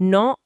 9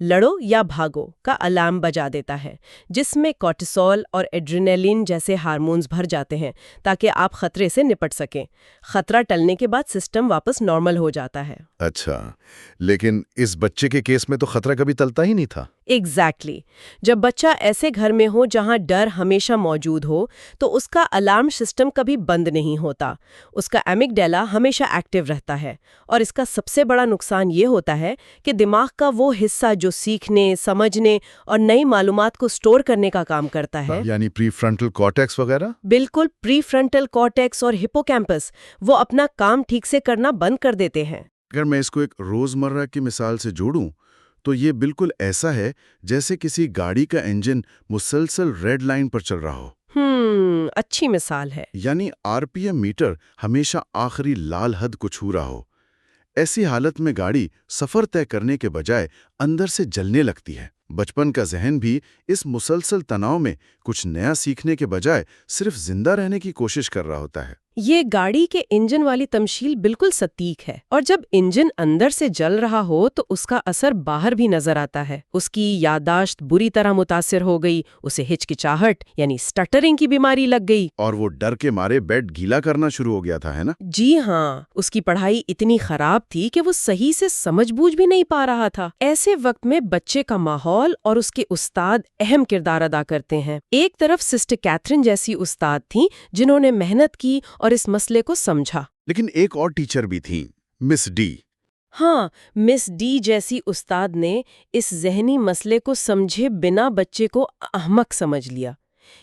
لڑو یا بھاگو کا الارم بجا دیتا ہے، جس میں کورٹیسول اور ایڈرینلین جیسے ہارمونز بھر جاتے ہیں تاکہ آپ خطرے سے نپٹ سکیں۔ خطرہ ٹلنے کے بعد سسٹم واپس نارمل ہو جاتا ہے۔ اچھا، لیکن اس بچے کے کیس میں تو خطرہ کبھی ٹلتا ہی نہیں تھا۔ ایگزیکٹلی جب بچہ ایسے گھر میں ہو جہاں ڈر ہمیشہ موجود ہو تو اس کا الارم سسٹم کبھی بند نہیں ہوتا، اس کا ایمگڈیلا ہمیشہ ایکٹیو رہتا ہے، اور اس کا سب سے بڑا نقصان یہ ہوتا ہے کہ دماغ کا وہ حصہ جو سیکھنے، سمجھنے اور نئی معلومات کو سٹور کرنے کا کام کرتا ہے، یعنی پری فرنٹل کارٹیکس وغیرہ؟ بالکل، پری فرنٹل کارٹیکس اور ہپوکیمپس وہ اپنا کام ٹھیک سے کرنا بند کر دیتے ہیں۔ اگر میں اس کو ایک روزمرہ کی مثال سے جوڑوں تو یہ بالکل ایسا ہے جیسے کسی گاڑی کا انجن مسلسل ریڈ لائن پر چل رہا ہو۔ اچھی مثال ہے۔ یعنی آر پی ایم میٹر ہمیشہ آخری لال حد کو چھو رہا ہو۔ ایسی حالت میں گاڑی سفر طے کرنے کے بجائے اندر سے جلنے لگتی ہے۔ بچپن کا ذہن بھی اس مسلسل تناؤ میں کچھ نیا سیکھنے کے بجائے صرف زندہ رہنے کی کوشش کر رہا ہوتا ہے۔ یہ گاڑی کے انجن والی تمثیل بالکل سٹیک ہے، اور جب انجن اندر سے جل رہا ہو تو اس کا اثر باہر بھی نظر آتا ہے۔ اس کی یادداشت بری طرح متاثر ہو گئی، اسے ہچکچاہٹ یعنی سٹٹرنگ کی بیماری لگ گئی، اور وہ ڈر کے مارے بیڈ گیلا کرنا شروع ہو گیا تھا، ہے نا؟ جی ہاں، اس کی پڑھائی اتنی خراب تھی کہ وہ صحیح سے سمجھ بوجھ بھی نہیں پا رہا تھا۔ ایسے وقت میں بچے کا ماحول اور اس کے استاد اہم کردار ادا کرتے ہیں۔ ایک طرف سسٹر کیتھرین جیسی استاد تھیں جنہوں نے محنت کی اور اس مسئلے کو سمجھا، لیکن ایک اور ٹیچر بھی تھیں، مس ڈی۔ ہاں، مس ڈی جیسی استاد نے اس ذہنی مسئلے کو سمجھے بنا بچے کو احمق سمجھ لیا۔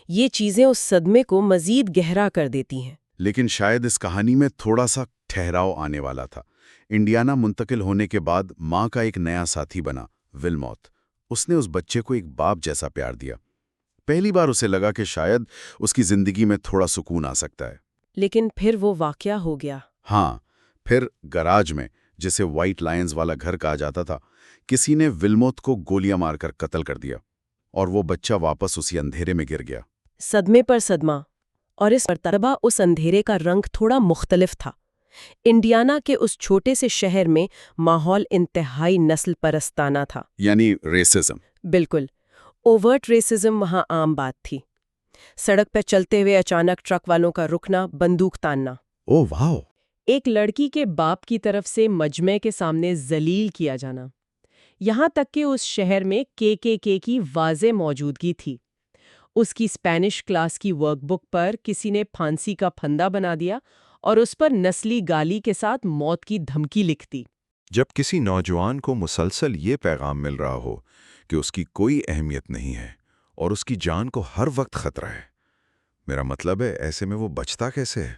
یہ چیزیں اس صدمے کو مزید گہرا کر دیتی ہیں۔ لیکن شاید اس کہانی میں تھوڑا سا ٹھہراؤ آنے والا تھا۔ انڈیانا منتقل ہونے کے بعد ماں کا ایک نیا ساتھی بنا، ولموت۔ اس نے اس بچے کو ایک باپ جیسا پیار دیا۔ پہلی بار اسے لگا کہ شاید اس کی زندگی میں تھوڑا سکون آ سکتا ہے۔ لیکن پھر وہ واقعہ ہو گیا۔ ہاں، پھر گراج میں، جسے وائٹ لائنز والا گھر کہا جاتا تھا، کسی نے ولموت کو گولیاں مار کر قتل کر دیا، اور وہ بچہ واپس اسی اندھیرے میں گر گیا۔ صدمے پر صدمہ، اور اس مرتبہ اس اندھیرے کا رنگ تھوڑا مختلف تھا۔ انڈیانا کے اس چھوٹے سے شہر میں ماحول انتہائی نسل پرستانہ تھا۔ یعنی ریسزم۔ بالکل، اوورٹ ریسزم وہاں عام بات تھی۔ سڑک پہ چلتے ہوئے اچانک ٹرک والوں کا رکنا، بندوق تاننا، اوہ واو! ایک لڑکی کے باپ کی طرف سے مجمع کے سامنے ذلیل کیا جانا، یہاں تک کہ اس شہر میں کے کی واضح موجودگی تھی۔ اس کی اسپینش کلاس کی ورک بک پر کسی نے پھانسی کا پھندا بنا دیا اور اس پر نسلی گالی کے ساتھ موت کی دھمکی لکھ دی۔ جب کسی نوجوان کو مسلسل یہ پیغام مل رہا ہو کہ اس کی کوئی اہمیت نہیں ہے اور اس کی جان کو ہر وقت خطرہ ہے، میرا مطلب ہے ایسے میں وہ بچتا کیسے ہے؟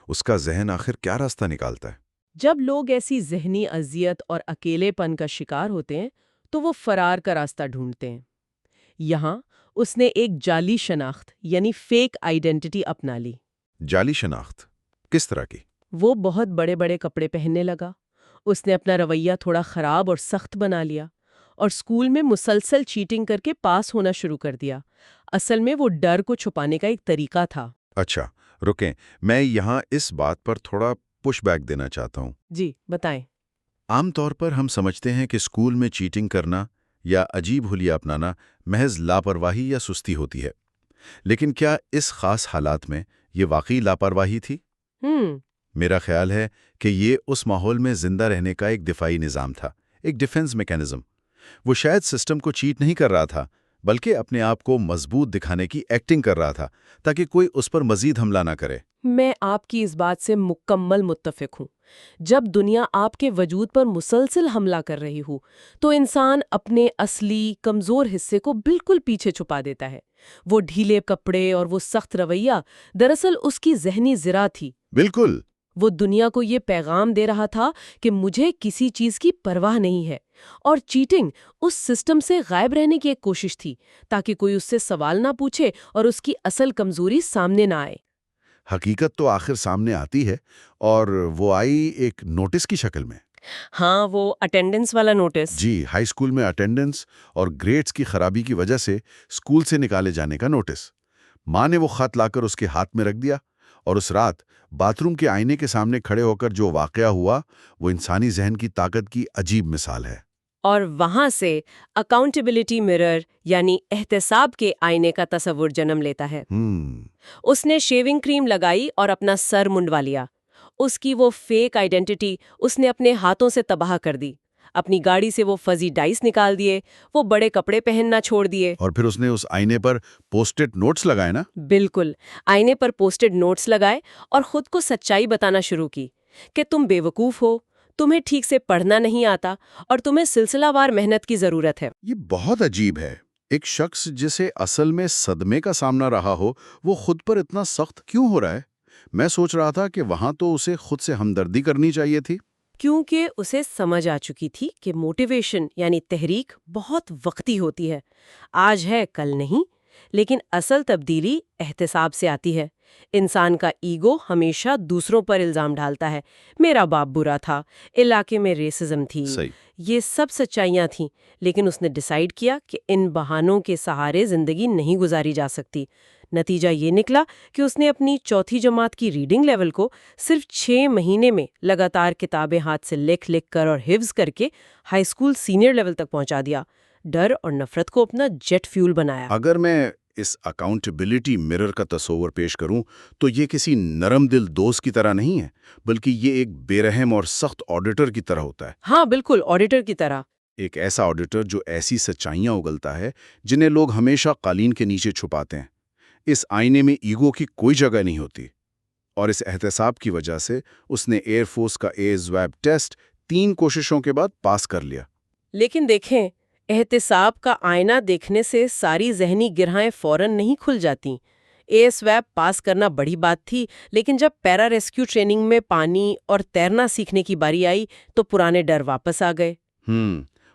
اس کا ذہن آخر کیا راستہ نکالتا ہے؟ جب لوگ ایسی ذہنی اذیت اور اکیلے پن کا شکار ہوتے ہیں تو وہ فرار کا راستہ ڈھونڈتے ہیں۔ یہاں اس نے ایک جعلی شناخت یعنی فیک آئیڈینٹی اپنا لی۔ جعلی شناخت کس طرح کی؟ وہ بہت بڑے بڑے کپڑے پہننے لگا، اس نے اپنا رویہ تھوڑا خراب اور سخت بنا لیا، اور اسکول میں مسلسل چیٹنگ کر کے پاس ہونا شروع کر دیا۔ اصل میں وہ ڈر کو چھپانے کا ایک طریقہ تھا۔ اچھا، رکیں، میں یہاں اس بات پر تھوڑا پش بیک دینا چاہتا ہوں۔ جی، بتائیں۔ عام طور پر ہم سمجھتے ہیں کہ اسکول میں چیٹنگ کرنا یا عجیب حلیہ اپنانا محض لاپرواہی یا سستی ہوتی ہے، لیکن کیا اس خاص حالات میں یہ واقعی لاپرواہی تھی؟ میرا خیال ہے کہ یہ اس ماحول میں زندہ رہنے کا ایک دفاعی نظام تھا، ایک ڈیفنس میکینزم۔ وہ شاید سسٹم کو چیٹ نہیں کر رہا تھا، بلکہ اپنے آپ کو مضبوط دکھانے کی ایکٹنگ کر رہا تھا تاکہ کوئی اس پر مزید حملہ نہ کرے۔ میں آپ کی اس بات سے مکمل متفق ہوں۔ جب دنیا آپ کے وجود پر مسلسل حملہ کر رہی ہو تو انسان اپنے اصلی کمزور حصے کو بالکل پیچھے چھپا دیتا ہے۔ وہ ڈھیلے کپڑے اور وہ سخت رویہ دراصل اس کی ذہنی زرا تھی۔ بالکل۔ وہ دنیا کو یہ پیغام دے رہا تھا کہ مجھے کسی چیز کی پرواہ نہیں ہے، اور چیٹنگ اس سسٹم سے غائب رہنے کی ایک کوشش تھی تاکہ کوئی اس سے سوال نہ پوچھے اور اس کی اصل کمزوری سامنے نہ آئے۔ حقیقت تو آخر سامنے آتی ہے، اور وہ آئی ایک نوٹس کی شکل میں۔ ہاں، وہ اٹینڈنس والا نوٹس۔ جی، ہائی اسکول میں اٹینڈنس اور گریڈز کی خرابی کی وجہ سے اسکول سے نکالے جانے کا نوٹس۔ ماں نے وہ خط لا کر اس کے ہاتھ میں رکھ دیا، اور اس رات باتھ روم کے آئینے کے سامنے کھڑے ہو کر جو واقعہ ہوا وہ انسانی ذہن کی طاقت کی عجیب مثال ہے۔ اور وہاں سے اکاؤنٹیبلٹی مرر یعنی احتساب کے آئینے کا تصور جنم لیتا ہے۔ اس نے شیونگ کریم لگائی اور اپنا سر منڈوا لیا۔ اس کی وہ فیک آئیڈینٹی اس نے اپنے ہاتھوں سے تباہ کر دی۔ اپنی گاڑی سے وہ فزی ڈائس نکال دیے، وہ بڑے کپڑے پہننا چھوڑ دیے۔ اور پھر اس نے اس آئینے پر پوسٹ-اٹ نوٹس لگائے نا؟ بالکل، آئینے پر پوسٹڈ نوٹس لگائے اور خود کو سچائی بتانا شروع کی کہ تم بے وقوف ہو، تمہیں ٹھیک سے پڑھنا نہیں آتا اور تمہیں سلسلہ وار محنت کی ضرورت ہے۔ یہ بہت عجیب ہے۔ ایک شخص جسے اصل میں صدمے کا سامنا رہا ہو، وہ خود پر اتنا سخت کیوں ہو رہا ہے؟ میں سوچ رہا تھا کہ وہاں تو اسے خود سے ہمدردی کرنی چاہیے تھی۔ کیونکہ اسے سمجھ آ چکی تھی کہ موٹیویشن یعنی تحریک بہت وقتی ہوتی ہے، آج ہے کل نہیں، لیکن اصل تبدیلی احتساب سے آتی ہے۔ انسان کا ایگو ہمیشہ دوسروں پر الزام ڈالتا ہے، میرا باپ برا تھا، علاقے میں ریسزم تھی، یہ سب سچائیاں تھیں، لیکن اس نے ڈیسائیڈ کیا کہ ان بہانوں کے سہارے زندگی نہیں گزاری جا سکتی۔ نتیجہ یہ نکلا کہ اس نے اپنی چوتھی جماعت کی ریڈنگ لیول کو صرف 6 مہینے میں لگاتار کتابیں ہاتھ سے لکھ کر اور حفظ کر کے ہائی اسکول سینئر لیول تک پہنچا دیا۔ ڈر اور نفرت کو اپنا جیٹ فیول بنایا۔ اگر میں اس اکاؤنٹیبلٹی مرر کا تصور پیش کروں تو یہ کسی نرم دل دوست کی طرح نہیں ہے، بلکہ یہ ایک بے رحم اور سخت آڈیٹر کی طرح ہوتا ہے۔ ہاں بالکل، آڈیٹر کی طرح۔ ایک ایسا آڈیٹر جو ایسی سچائیاں اگلتا ہے جنہیں لوگ ہمیشہ قالین کے نیچے چھپاتے ہیں۔ اس آئینے میں ایگو کی کوئی جگہ نہیں ہوتی، اور اس احتساب کی وجہ سے اس نے ایئر فورس کا ASVAB ٹیسٹ 3 کوششوں کے بعد پاس کر لیا۔ لیکن دیکھیں، احتساب کا آئینہ دیکھنے سے ساری ذہنی گرہیں فوراً نہیں کھل جاتیں۔ ASVAB پاس کرنا بڑی بات تھی، لیکن جب پیرا ریسکیو ٹریننگ میں پانی اور تیرنا سیکھنے کی باری آئی تو پرانے ڈر واپس آ گئے۔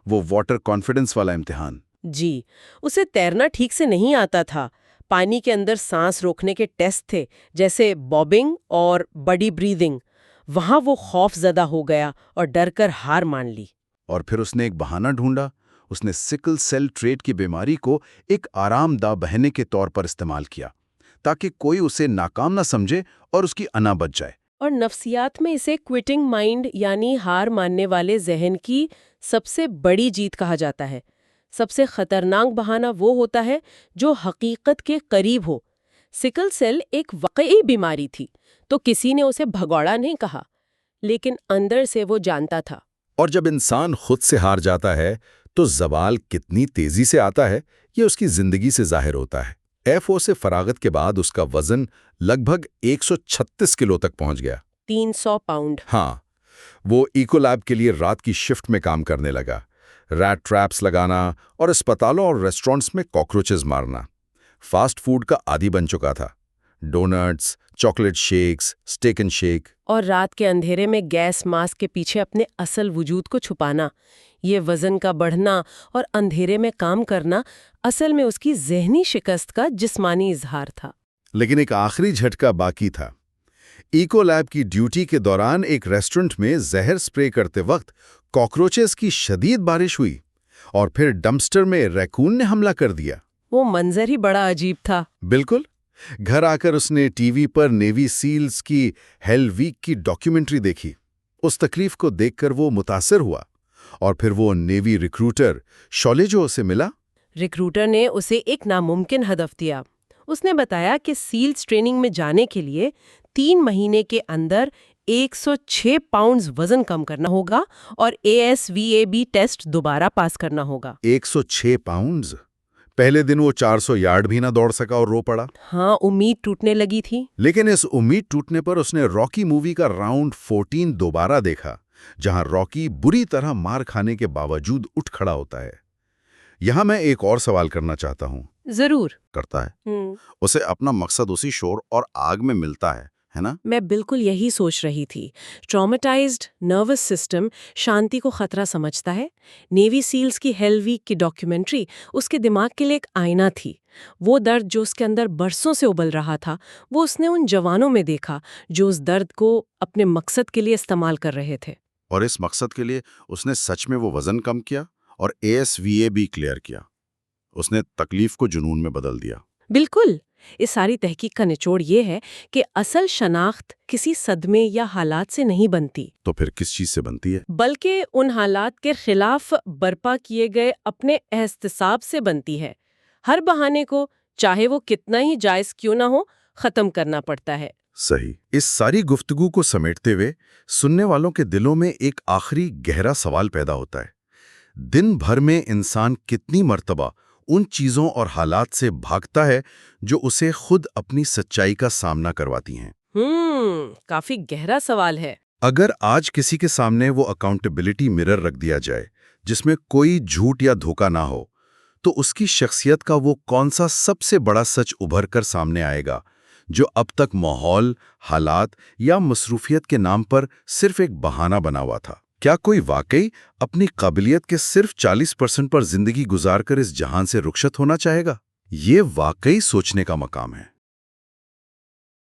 وہ واٹر کانفیڈنس والا امتحان۔ جی، اسے تیرنا ٹھیک سے نہیں آتا تھا۔ پانی کے اندر سانس روکنے کے ٹیسٹ تھے، جیسے بابنگ اور بڈی بریدنگ۔ وہاں وہ خوف زدہ ہو گیا اور ڈر کر ہار مان لی۔ اور پھر اس نے ایک بہانہ ڈھونڈا۔ اس نے سکل سیل ٹریٹ کی بیماری کو ایک آرام دہ بہانے کے طور پر استعمال کیا تاکہ کوئی اسے ناکام نہ سمجھے اور اس کی انا بچ جائے۔ اور نفسیات میں اسے کوئٹنگ مائنڈ یعنی ہار ماننے والے ذہن کی سب سے بڑی جیت کہا جاتا ہے۔ سب سے خطرناک بہانہ وہ ہوتا ہے جو حقیقت کے قریب ہو۔ سکل سیل ایک واقعی بیماری تھی تو کسی نے اسے بھگوڑا نہیں کہا، لیکن اندر سے وہ جانتا تھا۔ اور جب انسان خود سے ہار جاتا ہے تو زوال کتنی تیزی سے آتا ہے یہ اس کی زندگی سے ظاہر ہوتا ہے۔ FO سے فراغت کے بعد اس کا وزن لگ بھگ 136 کلو تک پہنچ گیا۔ 300 پاؤنڈ۔ ہاں، وہ ایکو لیب کے لیے رات کی شفٹ میں کام کرنے لگا، ریٹ ٹریپس لگانا اور اسپتالوں اور ریسٹورنٹس میں کاکروچز مارنا۔ فاسٹ فوڈ کا عادی بن چکا تھا، don'ts, chocolate shakes, stack and shake. اور رات کے اندھیرے میں گیس ماسک کے پیچھے اپنے اصل وجود کو چھپانا۔ یہ وزن کا بڑھنا اور اندھیرے میں کام کرنا اصل میں اس کی ذہنی شکست کا جسمانی اظہار تھا۔ لیکن ایک آخری جھٹکا باقی تھا۔ ایکو لیب کی ڈیوٹی کے دوران ایک ریسٹورنٹ میں زہر سپرے کرتے وقت کاکروچز کی شدید بارش ہوئی اور پھر ڈمپسٹر میں ریکون نے حملہ کر دیا۔ وہ منظر ہی بڑا عجیب تھا۔ بالکل۔ گھر آ کر اس نے ٹی وی پر نیوی سیلز کی ہیل ویک کی ڈاکیومنٹری دیکھی۔ اس تکلیف کو دیکھ کر وہ متاثر ہوا، اور پھر وہ نیوی ریکروٹر شولے جو اسے ملا۔ ریکروٹر نے اسے ایک ناممکن ہدف دیا۔ اس نے بتایا کہ سیلز ٹریننگ میں جانے کے لیے 3 مہینے کے اندر 106 پاؤنڈز وزن کم کرنا ہوگا اور ASVAB ٹیسٹ دوبارہ پاس کرنا ہوگا۔ 106 پاؤنڈز؟ پہلے دن وہ 400 یارڈ بھی نہ دوڑ سکا اور رو پڑا۔ ہاں، امید ٹوٹنے لگی تھی۔ لیکن اس امید ٹوٹنے پر اس نے راکی مووی کا راؤنڈ 14 دوبارہ دیکھا، جہاں راکی بری طرح مار کھانے کے باوجود اٹھ کھڑا ہوتا ہے۔ یہاں میں ایک اور سوال کرنا چاہتا ہوں۔ ضرور کرتا ہے۔ اسے اپنا مقصد اسی شور اور آگ میں ملتا ہے نا؟ میں بالکل یہی سوچ رہی تھی۔ ٹرامیٹائزڈ نروس سسٹم شانتی کو خطرہ سمجھتا ہے۔ نیوی سیلز کی ہیل ویک کی ڈاکیومنٹری اس کے دماغ کے لیے ایک آئینہ تھی۔ وہ درد جو اس کے اندر برسوں سے ابل رہا تھا، وہ اس نے ان جوانوں میں دیکھا جو اس درد کو اپنے مقصد کے لیے استعمال کر رہے تھے۔ اور اس مقصد کے لیے اس نے سچ میں وہ وزن کم کیا اور ASVAB کلیئر کیا۔ اس نے تکلیف کو جنون میں بدل دیا۔ بالکل، اس ساری تحقیق کا نچوڑ یہ ہے کہ اصل شناخت کسی صدمے یا حالات سے نہیں بنتی، تو پھر کس چیز سے بنتی ہے؟ بلکہ ان حالات کے خلاف برپا کیے گئے اپنے احتساب سے بنتی ہے۔ ہر بہانے کو، چاہے وہ کتنا ہی جائز کیوں نہ ہو، ختم کرنا پڑتا ہے۔ صحیح۔ اس ساری گفتگو کو سمیٹتے ہوئے سننے والوں کے دلوں میں ایک آخری گہرا سوال پیدا ہوتا ہے۔ دن بھر میں انسان کتنی مرتبہ ان چیزوں اور حالات سے بھاگتا ہے جو اسے خود اپنی سچائی کا سامنا کرواتی ہیں؟ کافی گہرا سوال ہے۔ اگر آج کسی کے سامنے وہ اکاؤنٹیبلٹی مرر رکھ دیا جائے جس میں کوئی جھوٹ یا دھوکہ نہ ہو، تو اس کی شخصیت کا وہ کون سا سب سے بڑا سچ ابھر کر سامنے آئے گا جو اب تک ماحول، حالات یا مصروفیت کے نام پر صرف ایک بہانہ بنا ہوا تھا؟ کیا کوئی واقعی اپنی قابلیت کے صرف 40% پر زندگی گزار کر اس جہان سے رخصت ہونا چاہے گا؟ یہ واقعی سوچنے کا مقام ہے۔